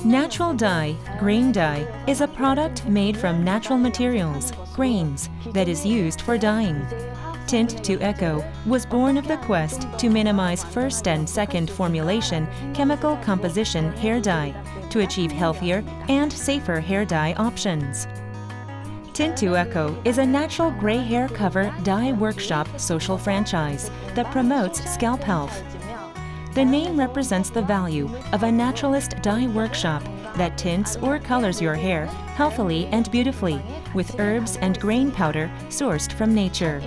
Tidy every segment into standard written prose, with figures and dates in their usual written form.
Natural dye, grain dye, is a product made from natural materials, grains, that is used for dyeing. Tint to Eco was born of the quest to minimize first and second formulation chemical composition hair dye to achieve healthier and safer hair dye options. Tint to Eco is a natural gray hair cover dye workshop social franchise that promotes scalp health. The name represents the value of a naturalist dye workshop that tints or colors your hair healthily and beautifully with herbs and grain powder sourced from nature.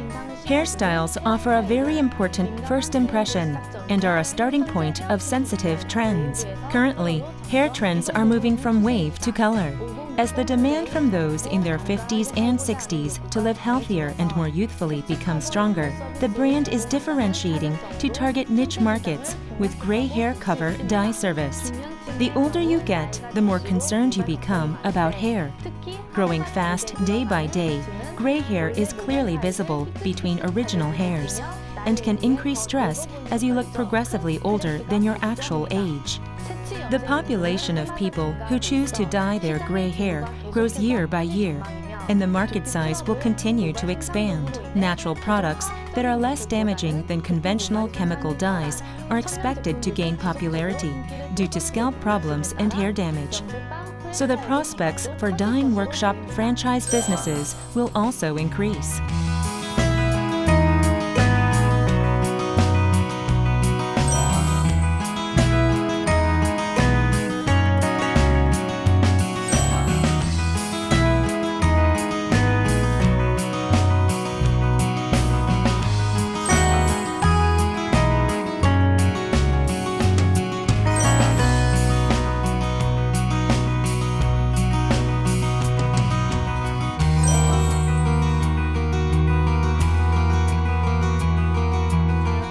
Hairstyles offer a very important first impression and are a starting point of sensitive trends. Currently, hair trends are moving from wave to color. As the demand from those in their 50s and 60s to live healthier and more youthfully becomes stronger, the brand is differentiating to target niche markets with gray hair cover dye service. The older you get, the more concerned you become about hair. Growing fast day by day, gray hair is clearly visible between original hairs and can increase stress as you look progressively older than your actual age. The population of people who choose to dye their gray hair grows year by year, and the market size will continue to expand. Natural products that are less damaging than conventional chemical dyes are expected to gain popularity due to scalp problems and hair damage. So the prospects for dyeing workshop franchise businesses will also increase.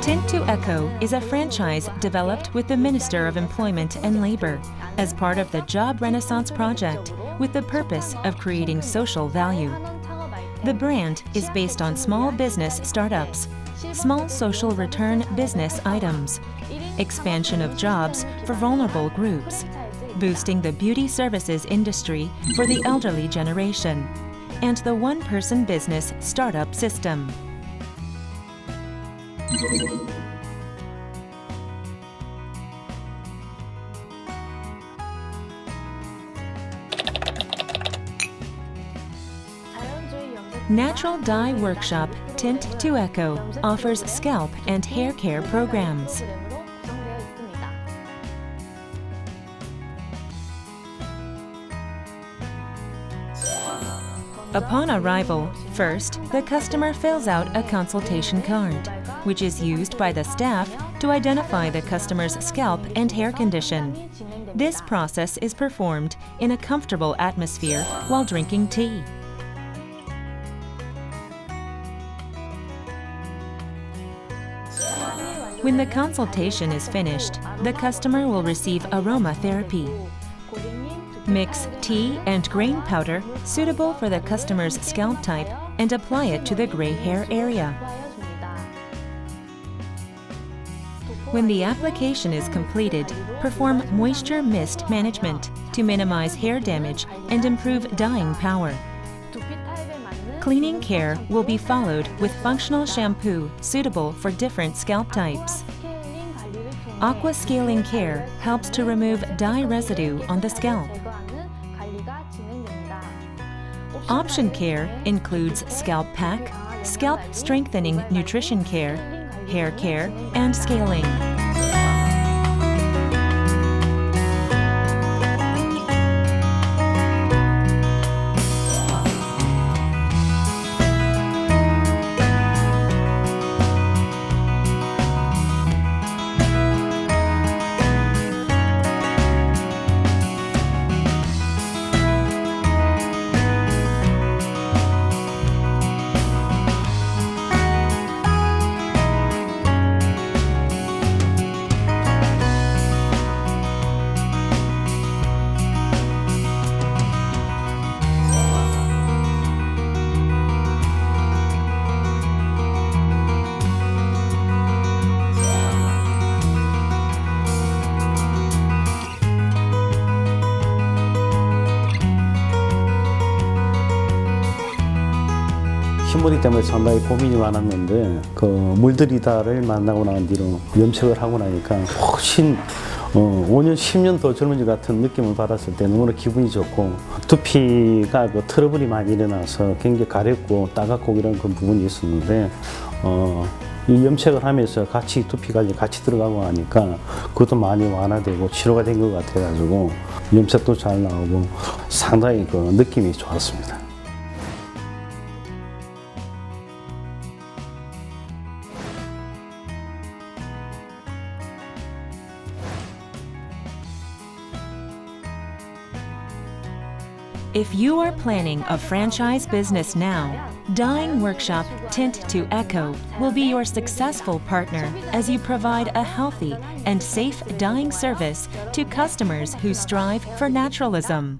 Tint to Eco is a franchise developed with the Minister of Employment and Labor as part of the Job Renaissance project with the purpose of creating social value. The brand is based on small business startups, small social return business items, expansion of jobs for vulnerable groups, boosting the beauty services industry for the elderly generation, and the one-person business startup system. Natural Dye Workshop Tint to Eco offers scalp and hair care programs. Upon arrival, first, the customer fills out a consultation card, which is used by the staff to identify the customer's scalp and hair condition. This process is performed in a comfortable atmosphere while drinking tea. When the consultation is finished, the customer will receive aromatherapy. Mix tea and grain powder suitable for the customer's scalp type and apply it to the gray hair area. When the application is completed, perform moisture mist management to minimize hair damage and improve dyeing power. Cleaning care will be followed with functional shampoo suitable for different scalp types. Aqua scaling care helps to remove dye residue on the scalp. Option care includes scalp pack, scalp strengthening nutrition care, hair care, and scaling. 머리 때문에 상당히 고민이 많았는데 그 물들이다를 만나고 난 뒤로 염색을 하고 나니까 훨씬 5년, 10년 더 젊은 것 같은 느낌을 받았을 때 너무나 기분이 좋고 두피가 그 트러블이 많이 일어나서 굉장히 가렵고 따갑고 이런 그 부분이 있었는데 이 염색을 하면서 같이 두피 관리 같이 들어가고 하니까 그것도 많이 완화되고 치료가 된 것 같아가지고 염색도 잘 나오고 상당히 그 느낌이 좋았습니다. If you are planning a franchise business now, Dyeing Workshop Tint to Echo will be your successful partner as you provide a healthy and safe dyeing service to customers who strive for naturalism.